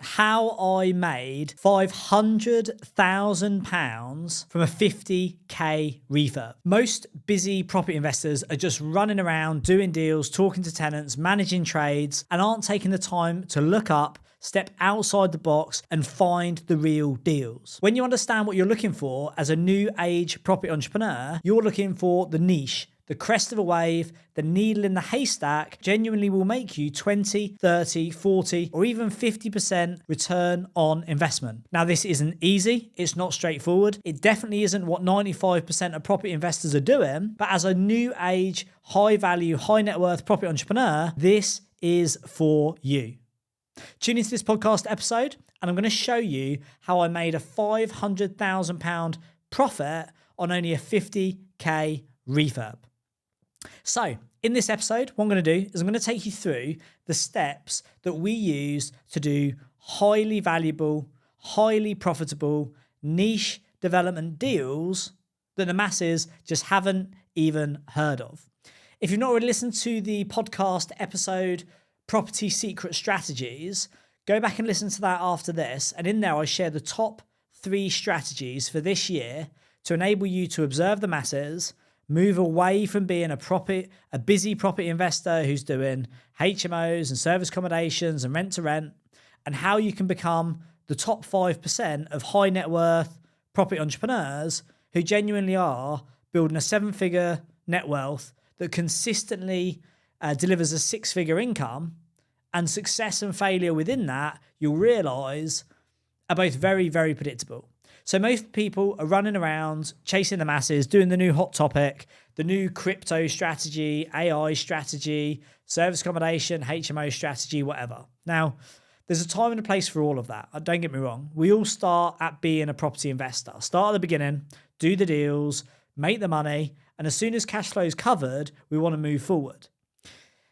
How I made £500,000 from a 50k refurb. Most busy property investors are just running around doing deals, talking to tenants, managing trades, and aren't taking the time to look up, step outside the box, and find the real deals. When you understand what you're looking for as a new age property entrepreneur, you're looking for the niche. The crest of a wave, the needle in the haystack genuinely will make you 20, 30, 40, or even 50% return on investment. Now, this isn't easy. It's not straightforward. It definitely isn't what 95% of property investors are doing. But as a new age, high value, high net worth property entrepreneur, this is for you. Tune into this podcast episode, and I'm going to show you how I made a £500,000 profit on only a 50k refurb. So in this episode, what I'm going to do is I'm going to take you through the steps that we use to do highly valuable, highly profitable, niche development deals that the masses just haven't even heard of. If you've not already listened to the podcast episode, Property Secret Strategies, go back and listen to that after this. And in there, I share the top 3 strategies for this year to enable you to observe the masses, move away from being a busy property investor who's doing HMOs and service accommodations and rent to rent, and how you can become the top 5% of high net worth property entrepreneurs who genuinely are building a 7-figure net wealth that consistently delivers a 6-figure income, and success and failure within that, you'll realize, are both very, very predictable. So most people are running around chasing the masses, doing the new hot topic, the new crypto strategy, AI strategy, service accommodation, HMO strategy, whatever. Now, there's a time and a place for all of that. Don't get me wrong. We all start at being a property investor. Start at the beginning, do the deals, make the money, and as soon as cash flow is covered, we want to move forward.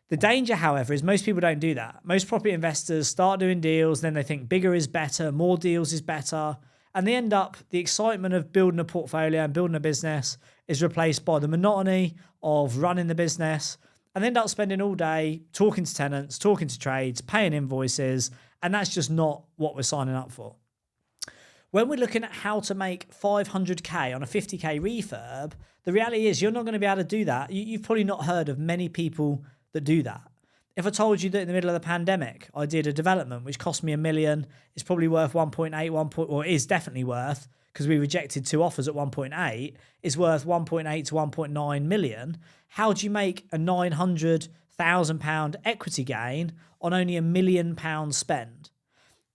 The danger, however, is most people don't do that. Most property investors start doing deals, then they think bigger is better, more deals is better. And they end up, the excitement of building a portfolio and building a business is replaced by the monotony of running the business, and they end up spending all day talking to tenants, talking to trades, paying invoices, and that's just not what we're signing up for. When we're looking at how to make 500k on a 50k refurb, the reality is you're not going to be able to do that. You've probably not heard of many people that do that. If I told you that in the middle of the pandemic, I did a development which cost me $1 million, it's probably worth 1.8, or is definitely worth, because we rejected 2 offers at 1.8, is worth 1.8 to 1.9 million. How do you make a £900,000 equity gain on only £1 million spend?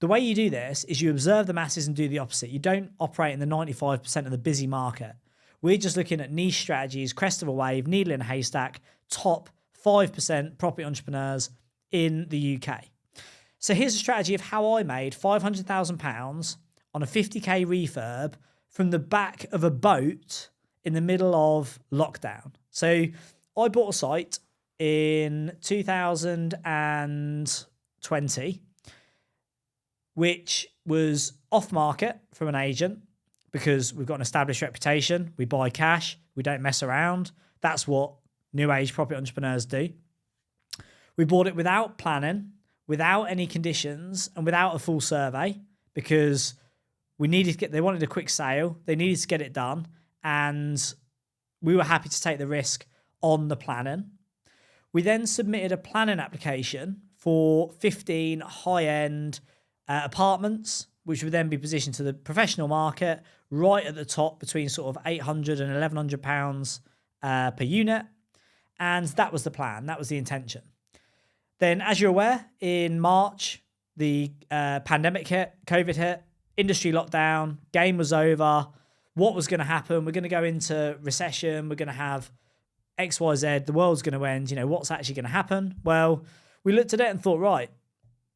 The way you do this is you observe the masses and do the opposite. You don't operate in the 95% of the busy market. We're just looking at niche strategies, crest of a wave, needle in a haystack, top 5% property entrepreneurs in the UK. So here's a strategy of how I made £500,000 on a 50k refurb from the back of a boat in the middle of lockdown. So I bought a site in 2020, which was off market from an agent because we've got an established reputation. We buy cash. We don't mess around. That's what new age property entrepreneurs do. We bought it without planning, without any conditions, and without a full survey because they wanted a quick sale. They needed to get it done. And we were happy to take the risk on the planning. We then submitted a planning application for 15 high-end apartments, which would then be positioned to the professional market right at the top between sort of £800 and £1,100 per unit. And that was the plan. That was the intention. Then, as you're aware, in March, the pandemic hit, COVID hit, industry lockdown, game was over. What was going to happen? We're going to go into recession. We're going to have X, Y, Z. The world's going to end. What's actually going to happen? Well, we looked at it and thought, right,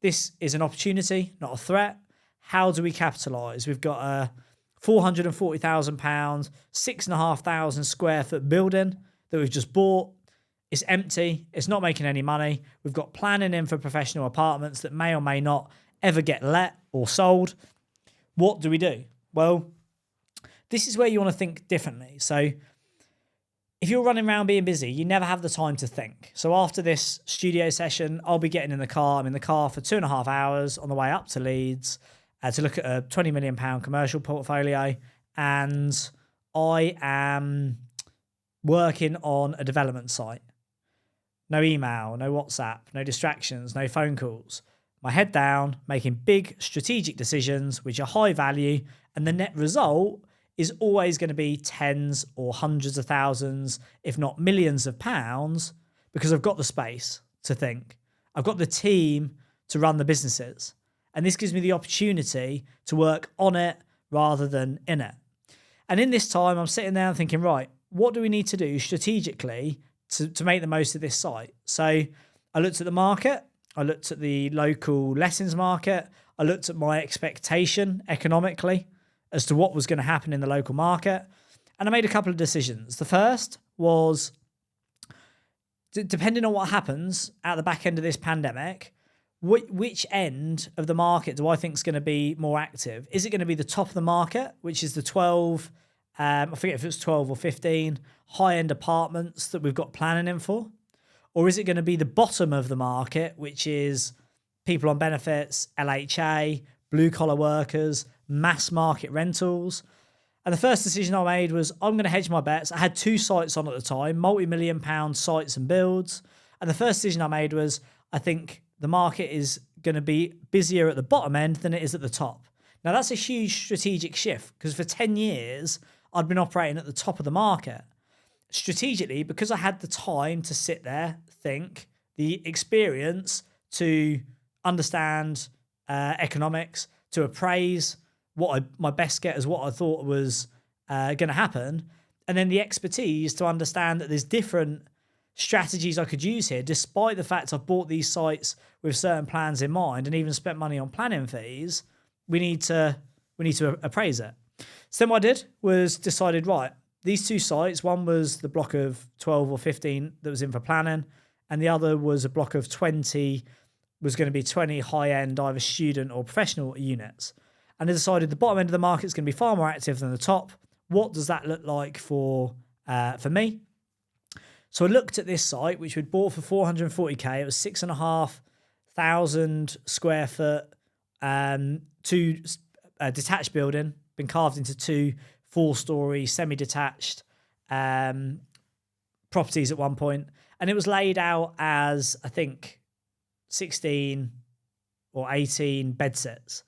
this is an opportunity, not a threat. How do we capitalise? We've got a £440,000, 6,500 square foot building that we've just bought. It's empty. It's not making any money. We've got planning in for professional apartments that may or may not ever get let or sold. What do we do? Well, this is where you want to think differently. So if you're running around being busy, you never have the time to think. So after this studio session, I'll be getting in the car. I'm in the car for 2.5 hours on the way up to Leeds to look at a £20 million commercial portfolio. And I am working on a development site. No email, no WhatsApp, no distractions, no phone calls. My head down, making big strategic decisions, which are high value. And the net result is always going to be tens or hundreds of thousands, if not millions of pounds, because I've got the space to think. I've got the team to run the businesses. And this gives me the opportunity to work on it rather than in it. And in this time, I'm sitting there and thinking, right, what do we need to do strategically to make the most of this site? So I looked at the market. I looked at the local lettings market. I looked at my expectation economically as to what was going to happen in the local market. And I made a couple of decisions. The first was, depending on what happens at the back end of this pandemic, which end of the market do I think is going to be more active? Is it going to be the top of the market, which is the 12, I forget if it's 12 or 15 high-end apartments that we've got planning in for? Or is it going to be the bottom of the market, which is people on benefits, LHA, blue-collar workers, mass market rentals? And the first decision I made was I'm going to hedge my bets. I had 2 sites on at the time, multi-million pound sites and builds. And the first decision I made was I think the market is going to be busier at the bottom end than it is at the top. Now, that's a huge strategic shift because for 10 years, I'd been operating at the top of the market. Strategically, because I had the time to sit there, think, the experience to understand economics, to appraise my best get as what I thought was going to happen, and then the expertise to understand that there's different strategies I could use here, despite the fact I've bought these sites with certain plans in mind and even spent money on planning fees. We need to appraise it. So then what I did was decided, right, these 2 sites, one was the block of 12 or 15 that was in for planning, and the other was a block of 20, was going to be 20 high-end either student or professional units. And I decided the bottom end of the market is going to be far more active than the top. What does that look like for me? So I looked at this site, which we'd bought for 440k. It was 6,500 square foot, 2 detached building, been carved into 2 4-story semi-detached properties at one point. And it was laid out as, I think, 16 or 18 bed sets.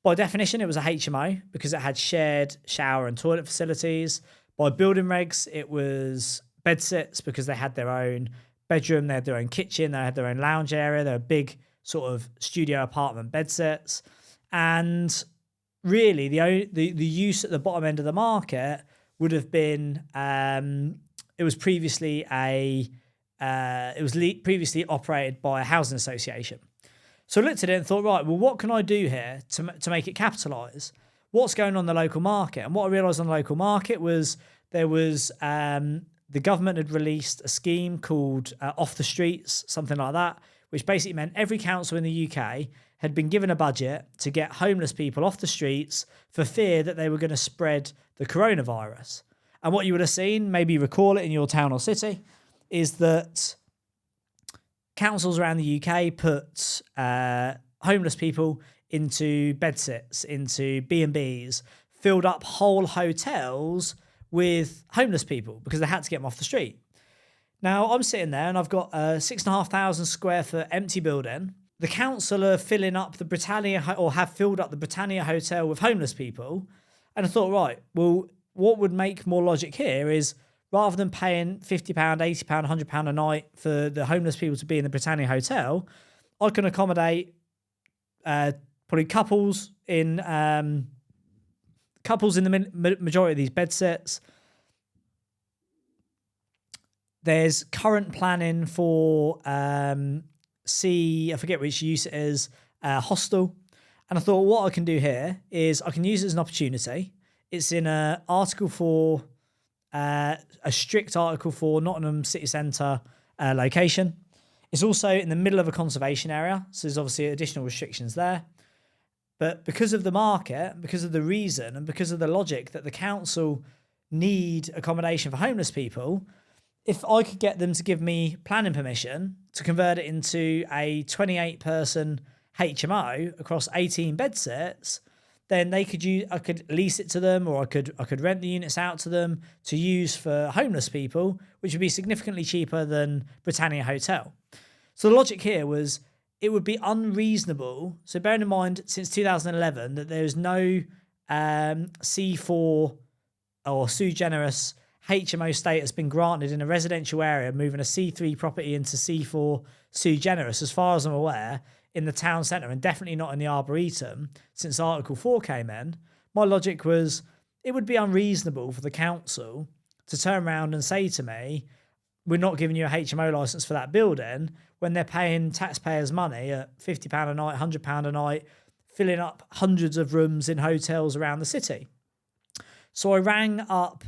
By definition, it was a HMO because it had shared shower and toilet facilities. By building regs, it was bed sets because they had their own bedroom, they had their own kitchen, they had their own lounge area. They were big sort of studio apartment bed sets. And really, the use at the bottom end of the market would have been it was previously previously operated by a housing association. So I looked at it and thought, right, well, what can I do here to make it capitalise? What's going on in the local market? And what I realised on the local market was there was the government had released a scheme called Off the Streets, something like that, which basically meant every council in the UK had been given a budget to get homeless people off the streets for fear that they were going to spread the coronavirus. And what you would have seen, maybe recall it in your town or city, is that councils around the UK put homeless people into bedsits, into B&Bs, filled up whole hotels with homeless people because they had to get them off the street. Now, I'm sitting there and I've got a 6,500 square foot empty building. The council are filling up the Britannia, or have filled up the Britannia Hotel with homeless people. And I thought, right, well, what would make more logic here is rather than paying £50, £80, £100 a night for the homeless people to be in the Britannia Hotel, I can accommodate probably couples in the majority of these bed sets. There's current planning for I forget which use it is, hostel. And I thought what I can do here is I can use it as an opportunity. It's in a strict Article 4 Nottingham City Centre location. It's also in the middle of a conservation area, so there's obviously additional restrictions there. But because of the market, because of the reason, and because of the logic that the council need accommodation for homeless people, if I could get them to give me planning permission to convert it into a 28-person HMO across 18 bed sets, then I could lease it to them, or I could rent the units out to them to use for homeless people, which would be significantly cheaper than Britannia Hotel. So the logic here was it would be unreasonable. So bearing in mind, since 2011, that there's no C4 or sui generis HMO status been granted in a residential area, moving a C3 property into C4 sui generis, as far as I'm aware, in the town centre, and definitely not in the Arboretum since Article 4 came in. My logic was it would be unreasonable for the council to turn around and say to me, we're not giving you a HMO licence for that building, when they're paying taxpayers' money at £50 a night, £100 a night, filling up hundreds of rooms in hotels around the city. So I rang up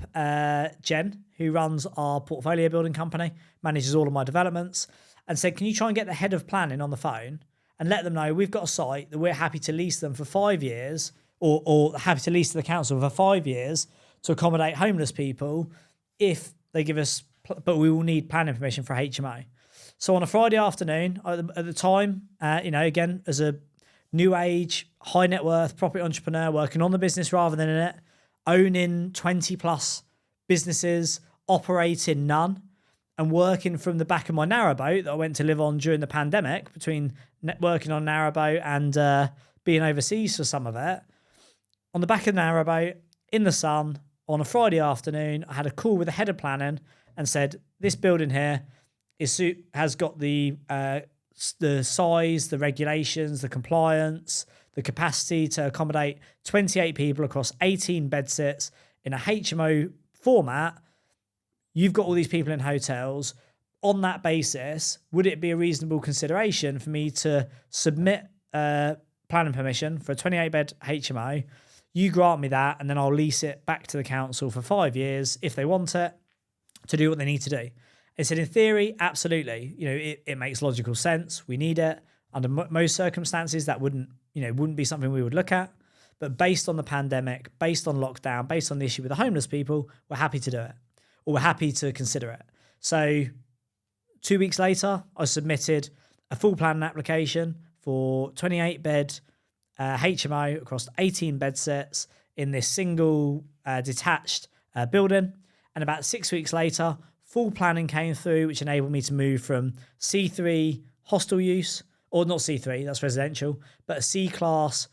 Jen, who runs our portfolio building company, manages all of my developments, and said, can you try and get the head of planning on the phone and let them know we've got a site that we're happy to lease them for 5 years, or happy to lease to the council for 5 years to accommodate homeless people if they give us, but we will need planning permission for HMO. So on a Friday afternoon, at the time, again, as a new age, high net worth property entrepreneur working on the business rather than in it, owning 20 plus businesses, operating none, and working from the back of my narrowboat that I went to live on during the pandemic, between working on narrowboat and being overseas for some of it. On the back of the narrowboat, in the sun, on a Friday afternoon, I had a call with the head of planning and said, this building here has got the size, the regulations, the compliance, the capacity to accommodate 28 people across 18 bed sits in a HMO format. You've got all these people in hotels. On that basis, would it be a reasonable consideration for me to submit planning permission for a 28-bed HMO? You grant me that, and then I'll lease it back to the council for 5 years if they want it, to do what they need to do. It said, in theory, absolutely. It makes logical sense. We need it. Under most circumstances, that wouldn't be something we would look at. But based on the pandemic, based on lockdown, based on the issue with the homeless people, we're happy to do it, or we're happy to consider it. So 2 weeks later, I submitted a full planning application for 28-bed HMO across 18 bed sets in this single detached building. And about 6 weeks later, full planning came through, which enabled me to move from C3 hostel use, or not C3, that's residential, but a C-class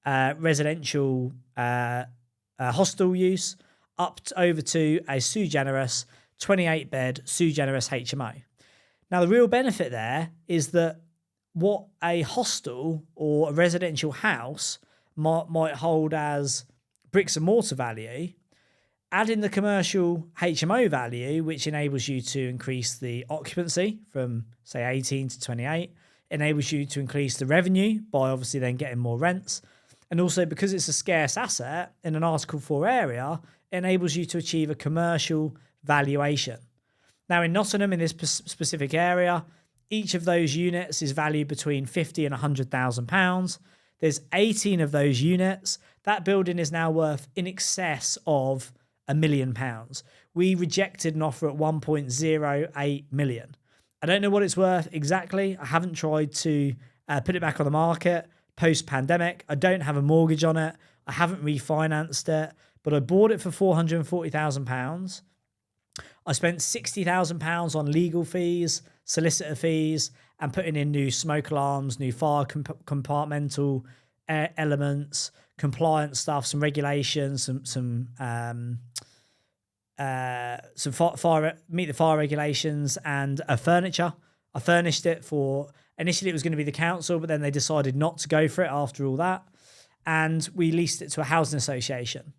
residential hostel use, over to a sui generis 28-bed sui generis HMO. Now, the real benefit there is that what a hostel or a residential house might hold as bricks and mortar value, adding the commercial HMO value, which enables you to increase the occupancy from, say, 18 to 28, enables you to increase the revenue by obviously then getting more rents. And also, because it's a scarce asset in an Article 4 area, it enables you to achieve a commercial valuation. Now, in Nottingham, in this specific area, each of those units is valued between £50,000 and £100,000. There's 18 of those units. That building is now worth in excess of £1 million. We rejected an offer at 1.08 million. I don't know what it's worth exactly. I haven't tried to put it back on the market post-pandemic. I don't have a mortgage on it. I haven't refinanced it, but I bought it for £440,000. I spent £60,000 on legal fees, solicitor fees, and putting in new smoke alarms, new fire compartmental elements, compliance stuff, some regulations, some fire meet the fire regulations, and furniture. I furnished it for, initially it was going to be the council, but then they decided not to go for it after all that, and we leased it to a housing association.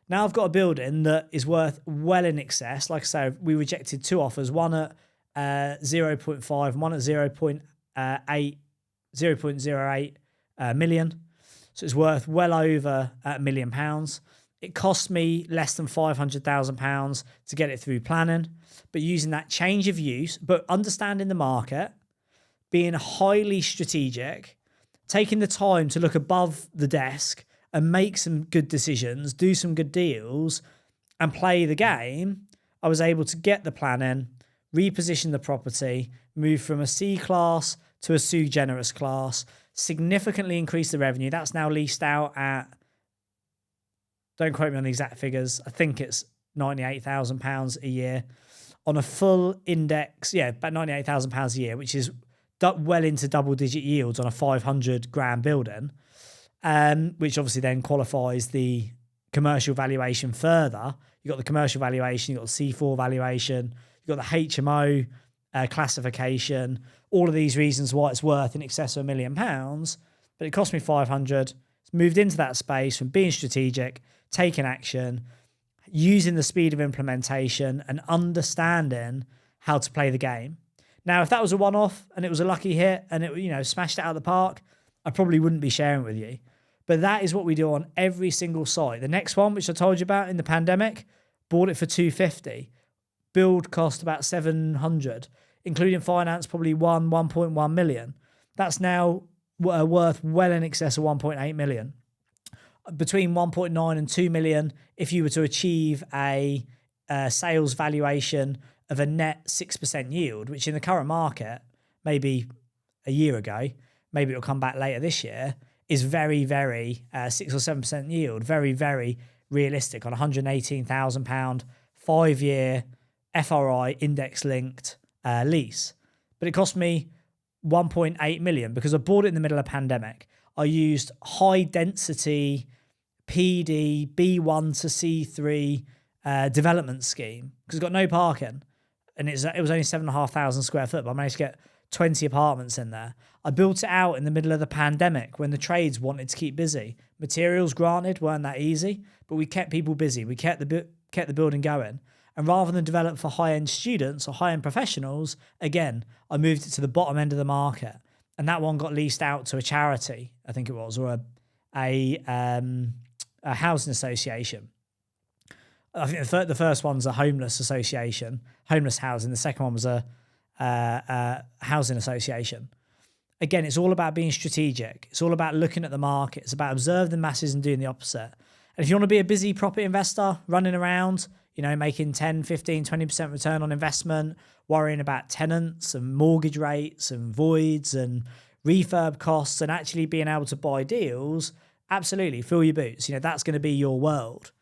Now I've got a building that is worth well in excess. Like I say, we rejected two offers, one at 0.5 and one at 0.08 million. So it's worth well over £1 million. It cost me less than £500,000 to get it through planning, but using that change of use, but understanding the market, being highly strategic, taking the time to look above the desk and make some good decisions, do some good deals, and play the game, I was able to get the planning, reposition the property, move from a C class to a sui generis class, significantly increase the revenue. That's now leased out at, don't quote me on the exact figures, I think it's £98,000 a year on a full index. Yeah, about £98,000 a year, which is well into double-digit yields on a 500 grand building, which obviously then qualifies the commercial valuation further. You've got the commercial valuation, you've got the C4 valuation, you've got the HMO classification, all of these reasons why it's worth in excess of £1 million, but it cost me 500. It's moved into that space from being strategic, taking action, using the speed of implementation and understanding how to play the game. Now, if that was a one-off and it was a lucky hit and it, smashed it out of the park, I probably wouldn't be sharing it with you. But that is what we do on every single site. The next one, which I told you about in the pandemic, bought it for 250. Build cost about 700, including finance, probably 1.1 million. That's now worth well in excess of 1.8 million. Between 1.9 and 2 million if you were to achieve a sales valuation of a net 6% yield, which in the current market, maybe a year ago, maybe it'll come back later this year, is very, very 6 or 7% yield, very, very realistic on £118,000 5-year FRI index-linked lease. But it cost me 1.8 million because I bought it in the middle of a pandemic. I used high density PD B1 to C3 development scheme because it's got no parking, and it was only 7,500 square foot, but I managed to get 20 apartments in there. I built it out in the middle of the pandemic when the trades wanted to keep busy. Materials, granted, weren't that easy, but we kept people busy. We kept the building going. And rather than develop for high-end students or high-end professionals, again, I moved it to the bottom end of the market. And that one got leased out to a charity, I think it was, or a housing association. I think the first one's a homeless association, homeless housing. The second one was a housing association. Again, it's all about being strategic. It's all about looking at the market. It's about observing the masses and doing the opposite. And if you want to be a busy property investor, running around, making 10, 15, 20% return on investment, worrying about tenants and mortgage rates and voids and refurb costs and actually being able to buy deals, absolutely, fill your boots. That's going to be your world.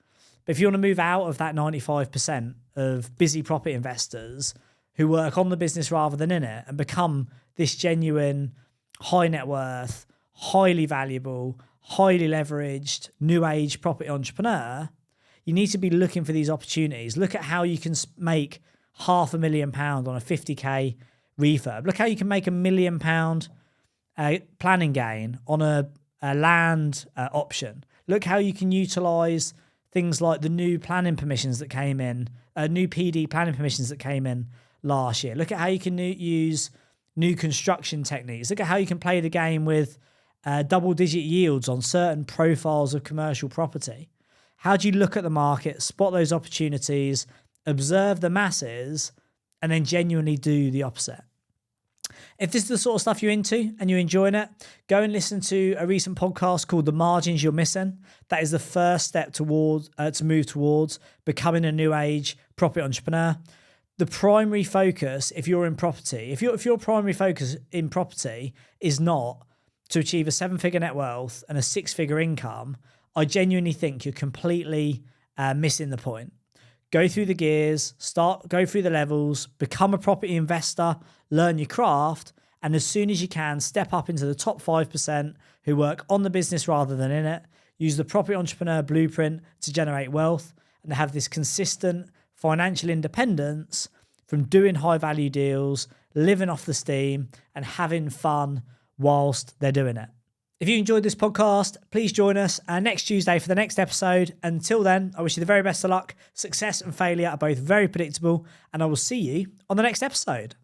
But if you want to move out of that 95% of busy property investors who work on the business rather than in it and become this genuine, high net worth, highly valuable, highly leveraged, new age property entrepreneur, you need to be looking for these opportunities. Look at how you can make £500,000 on a 50k refurb. Look how you can make £1 million planning gain on a land option. Look how you can utilise things like the new planning permissions that came in, new PD planning permissions that came in last year. Look at how you can use new construction techniques. Look at how you can play the game with double-digit yields on certain profiles of commercial property. How do you look at the market, spot those opportunities, observe the masses, and then genuinely do the opposite? If this is the sort of stuff you're into and you're enjoying it, go and listen to a recent podcast called The Margins You're Missing. That is the first step towards to move towards becoming a new age property entrepreneur. The primary focus, if you're in property, if your primary focus in property is not to achieve a 7-figure net wealth and a 6-figure income, I genuinely think you're completely missing the point. Go through the gears, go through the levels, become a property investor, learn your craft, and as soon as you can, step up into the top 5% who work on the business rather than in it, use the property entrepreneur blueprint to generate wealth, and have this consistent financial independence from doing high value deals, living off the steam, and having fun whilst they're doing it. If you enjoyed this podcast, please join us next Tuesday for the next episode. Until then, I wish you the very best of luck. Success and failure are both very predictable, and I will see you on the next episode.